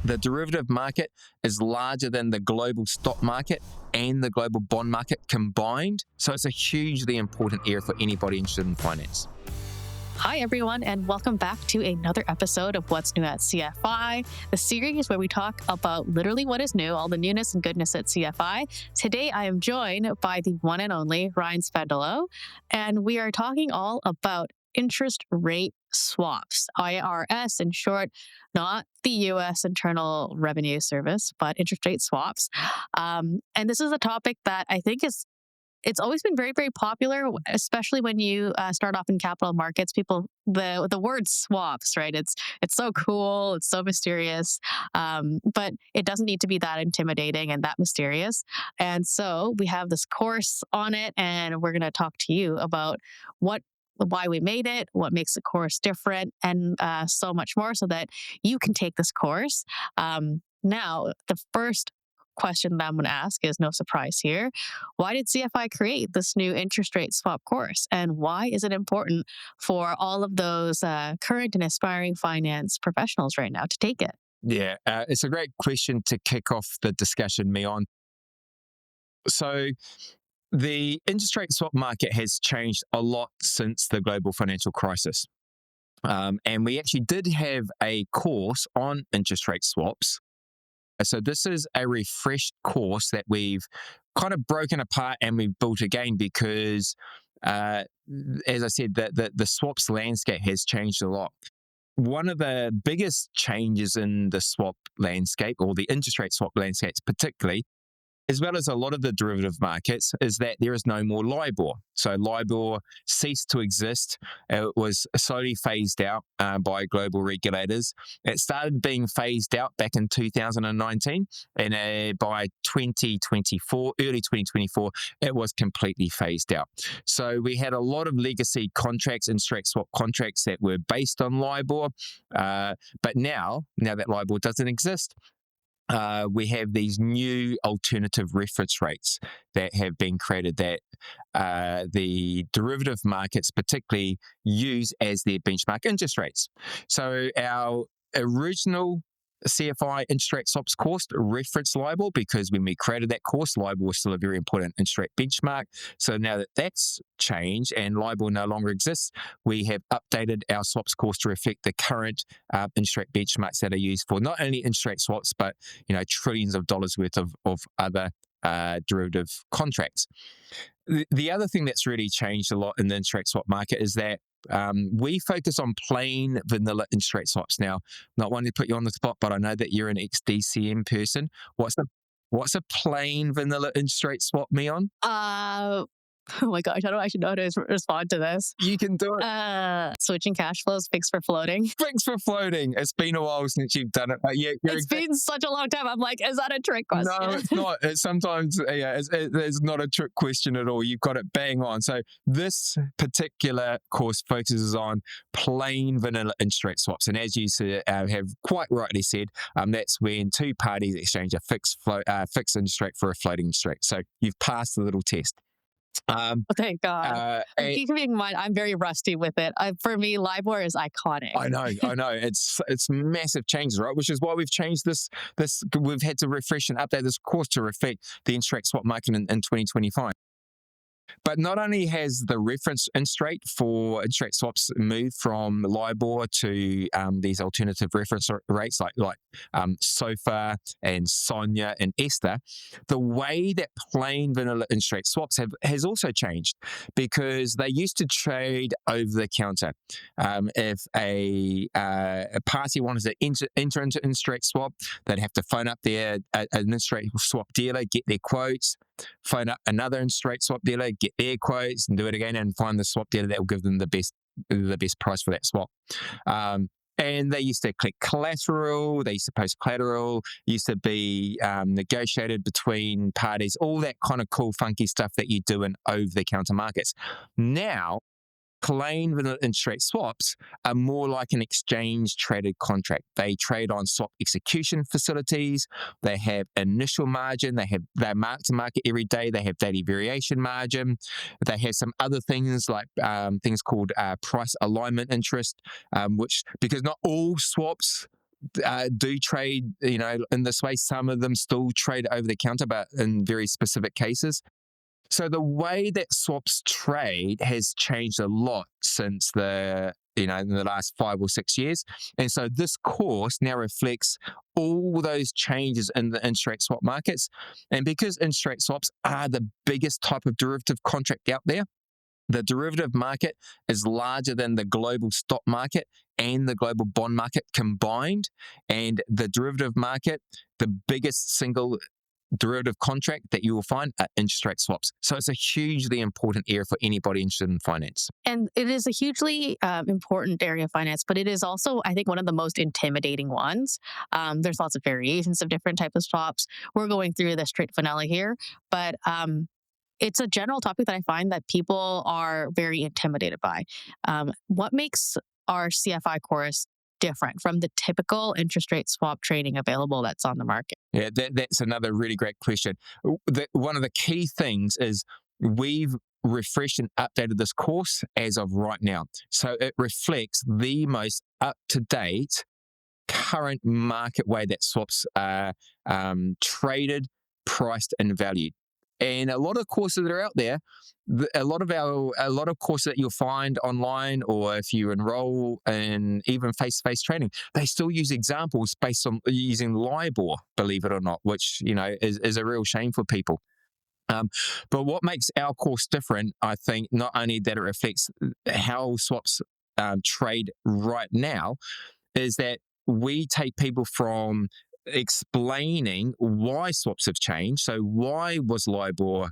The derivative market is larger than the global stock market and the global bond market combined. So it's a hugely important area for anybody interested in finance. Hi, everyone, and welcome back to another episode of What's New at CFI, the series where we talk about literally what is new, all the newness and goodness at CFI. Today, I am joined by the one and only Ryan Spendolo, and we are talking all about interest rate swaps, ARRs in short, not the U.S. Internal Revenue Service, but interest rate swaps. And this is a topic that I think it's always been very, very popular, especially when you start off in capital markets. People, the word swaps, right? It's so cool, it's so mysterious, but it doesn't need to be that intimidating and that mysterious. And so we have this course on it, and we're going to talk to you about why we made it, what makes the course different, and so much more, so that you can take this course. Now, the first question that I'm going to ask is no surprise here. Why did CFI create this new interest rate swap course? And why is it important for all of those current and aspiring finance professionals right now to take it? Yeah, it's a great question to kick off the discussion, Mion. So the interest rate swap market has changed a lot since the global financial crisis. And we actually did have a course on interest rate swaps. So this is a refreshed course that we've kind of broken apart and we've built again because, as I said, the swaps landscape has changed a lot. One of the biggest changes in the swap landscape, or the interest rate swap landscapes particularly, as well as a lot of the derivative markets, is that there is no more LIBOR. So LIBOR ceased to exist. It was slowly phased out by global regulators. It started being phased out back in 2019, and by 2024, early 2024, it was completely phased out. So we had a lot of legacy contracts, interest rate swap contracts that were based on LIBOR, but now that LIBOR doesn't exist, we have these new alternative reference rates that have been created that the derivative markets particularly use as their benchmark interest rates. So our original CFI interest rate swaps course referenced LIBOR, because when we created that course, LIBOR was still a very important interest rate benchmark. So now that that's changed and LIBOR no longer exists, we have updated our swaps course to reflect the current interest rate benchmarks that are used for not only interest rate swaps, but trillions of dollars worth of other derivative contracts. The other thing that's really changed a lot in the interest rate swap market is that we focus on plain vanilla interest rate swaps. Now, not wanting to put you on the spot, but I know that you're an ex-DCM person. What's a plain vanilla interest rate swap, Mion? Oh my gosh, I don't actually know how to respond to this. You can do it. Switching cash flows, fixed for floating. Fixed for floating. It's been a while since you've done it. It's been such a long time. I'm like, is that a trick question? No, it's not. It's not a trick question at all. You've got it bang on. So this particular course focuses on plain vanilla interest rate swaps. And as you have quite rightly said, that's when two parties exchange a fixed interest rate for a floating interest rate. So you've passed the little test. Thank God. Keep in mind, I'm very rusty with it. For me, LIBOR is iconic. I know. It's massive changes, right? Which is why we've changed this. We've had to refresh and update this course to reflect the interest rate swap market in 2025. But not only has the reference interest rate for interest rate swaps moved from LIBOR to these alternative reference rates like SOFR and Sonya and ESTR, the way that plain vanilla interest rate swaps has also changed, because they used to trade over the counter. If a party wanted to enter into interest rate swap, they'd have to phone up an interest rate swap dealer, get their quotes, phone up another interest rate swap dealer, get their quotes, and do it again, and find the swap dealer that will give them the best price for that swap. And they used to collect collateral, they used to post collateral, used to be negotiated between parties, all that kind of cool, funky stuff that you do in over-the-counter markets. Now, plain vanilla interest rate swaps are more like an exchange traded contract. They trade on swap execution facilities. They have initial margin. They're mark to market every day. They have daily variation margin. They have some other things like things called price alignment interest, which, because not all swaps do trade, in this way. Some of them still trade over the counter, but in very specific cases. So the way that swaps trade has changed a lot since in the last 5 or 6 years. And so this course now reflects all those changes in the interest rate swap markets. And because interest rate swaps are the biggest type of derivative contract out there, the derivative market is larger than the global stock market and the global bond market combined. And the derivative market, the biggest single derivative contract that you will find are interest rate swaps. So it's a hugely important area for anybody interested in finance. And it is a hugely important area of finance, but it is also, I think, one of the most intimidating ones. There's lots of variations of different types of swaps. We're going through the straight vanilla here, but it's a general topic that I find that people are very intimidated by. What makes our CFI course different from the typical interest rate swap trading available that's on the market? Yeah, that's another really great question. One of the key things is we've refreshed and updated this course as of right now. So it reflects the most up-to-date current market way that swaps are traded, priced, and valued. And a lot of courses that are out there, a lot of courses that you'll find online, or if you enroll in even face-to-face training, they still use examples based on using LIBOR, believe it or not, which is a real shame for people. But what makes our course different, I think, not only that it reflects how swaps trade right now, is that we take people from explaining why swaps have changed. So why was LIBOR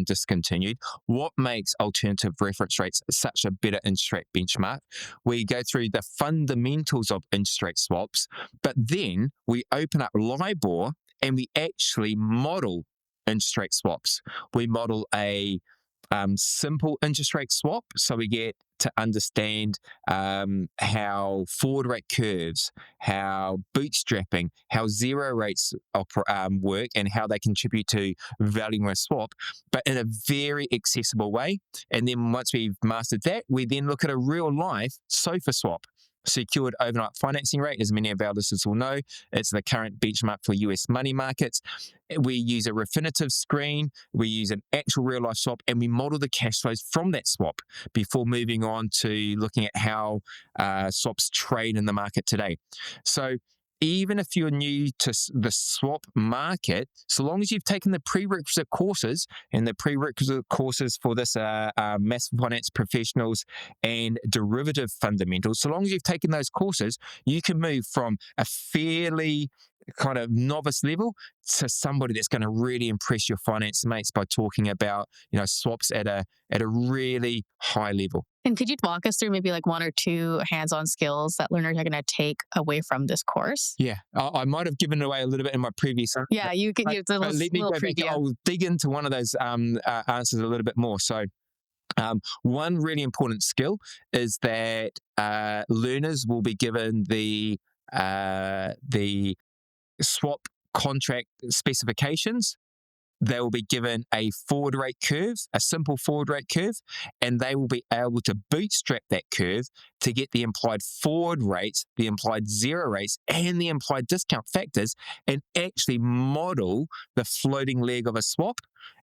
discontinued? What makes alternative reference rates such a better interest rate benchmark? We go through the fundamentals of interest rate swaps, but then we open up LIBOR and we actually model interest rate swaps. We model a simple interest rate swap, so we get to understand how forward rate curves, how bootstrapping, how zero rates work, and how they contribute to valuing a swap, but in a very accessible way. And then once we've mastered that, we then look at a real life SOFR swap. Secured overnight financing rate, as many of our listeners will know, it's the current benchmark for US money markets. We use a Refinitiv screen, we use an actual real life swap, and we model the cash flows from that swap before moving on to looking at how swaps trade in the market today. So even if you're new to the swap market, so long as you've taken the prerequisite courses, and the prerequisite courses for this are massive finance professionals and derivative fundamentals, so long as you've taken those courses, you can move from a fairly kind of novice level to somebody that's going to really impress your finance mates by talking about swaps at a really high level. And could you walk us through maybe like one or two hands-on skills that learners are going to take away from this course? Yeah, I might have given away a little bit in my previous answer. Yeah, you can use a Let me little go back. preview. I'll dig into one of those answers a little bit more. So one really important skill is that learners will be given the swap contract specifications. They will be given a forward rate curve, a simple forward rate curve, and they will be able to bootstrap that curve to get the implied forward rates, the implied zero rates, and the implied discount factors, and actually model the floating leg of a swap,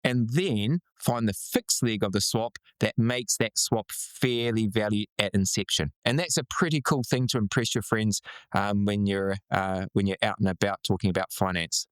and then find the fixed leg of the swap that makes that swap fairly valued at inception. And that's a pretty cool thing to impress your friends when you're out and about talking about finance.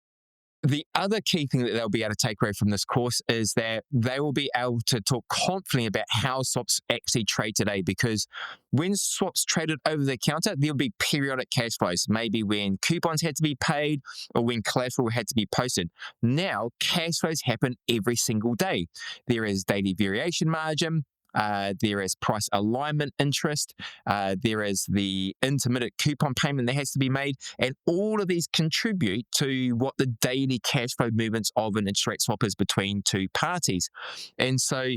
The other key thing that they'll be able to take away from this course is that they will be able to talk confidently about how swaps actually trade today, because when swaps traded over the counter, there'll be periodic cash flows, maybe when coupons had to be paid or when collateral had to be posted. Now, cash flows happen every single day. There is daily variation margin, there is price alignment interest, there is the intermittent coupon payment that has to be made, and all of these contribute to what the daily cash flow movements of an interest rate swap is between two parties. And so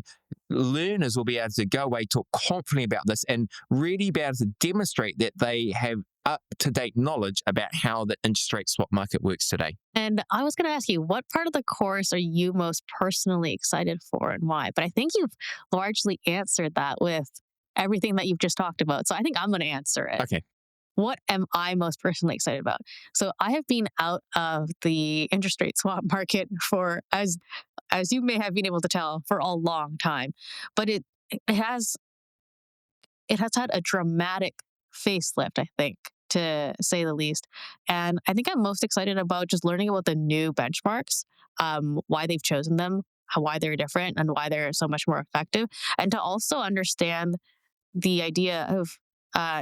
learners will be able to go away, talk confidently about this, and really be able to demonstrate that they have up-to-date knowledge about how the interest rate swap market works today. And I was going to ask you, what part of the course are you most personally excited for and why? But I think you've largely answered that with everything that you've just talked about. So I think I'm going to answer it. Okay. what am I most personally excited about? So I have been out of the interest rate swap market for, as you may have been able to tell, for a long time. But it has it has had a dramatic facelift, I think, to say the least. And I think I'm most excited about just learning about the new benchmarks, why they've chosen them, why they're different, and why they're so much more effective, and to also understand the idea of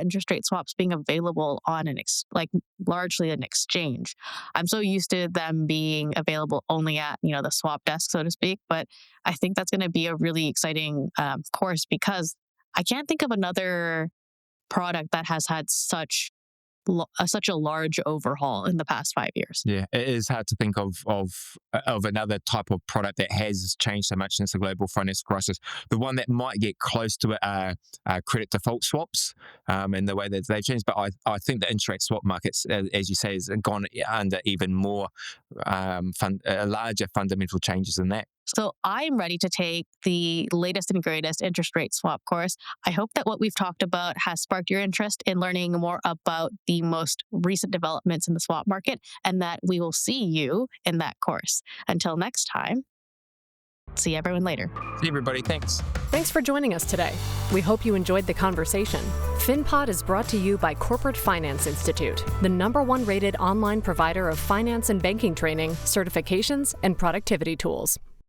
interest rate swaps being available on like largely an exchange. I'm so used to them being available only at the swap desk, so to speak. But I think that's going to be a really exciting course because I can't think of another product that has had such a large overhaul in the past 5 years. Yeah, it is hard to think of another type of product that has changed so much since the global financial crisis. The one that might get close to it are credit default swaps, and the way that they've changed. But I think the interest rate swap markets, as you say, has gone under even more larger fundamental changes than that. So I'm ready to take the latest and greatest interest rate swap course. I hope that what we've talked about has sparked your interest in learning more about the most recent developments in the swap market, and that we will see you in that course. Until next time, see everyone later. See everybody, thanks. Thanks for joining us today. We hope you enjoyed the conversation. FinPod is brought to you by Corporate Finance Institute, the #1 rated online provider of finance and banking training, certifications, and productivity tools.